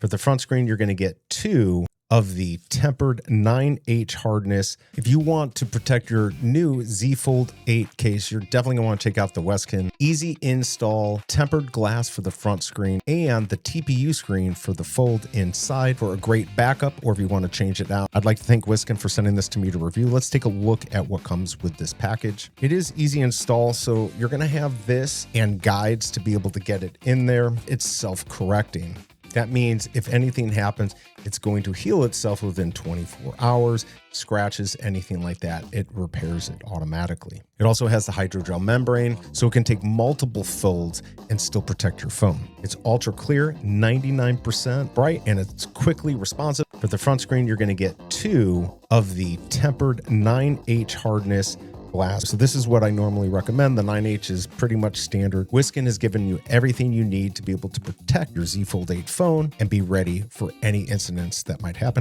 For the front screen, you're going to get 2 of the tempered 9H hardness. If you want to protect your new Z Fold 8 case, you're definitely going to want to check out the WSKEN easy install tempered glass for the front screen and the TPU screen for the fold inside for a great backup, or if you want to change it out. I'd like to thank WSKEN for sending this to me to review. Let's take a look at what comes with this package. It is easy install, so you're going to have this and guides to be able to get it in there. It's self-correcting. That means if anything happens, it's going to heal itself within 24 hours. Scratches, anything like that, it repairs it automatically. It also has the hydrogel membrane, so it can take multiple folds and still protect your phone. It's ultra clear, 99% bright, and it's quickly responsive. For the front screen, you're going to get 2 of the tempered 9H hardness glass. So this is what I normally recommend. The 9H is pretty much standard. WSKEN has given you everything you need to be able to protect your Z Fold 8 phone and be ready for any incidents that might happen.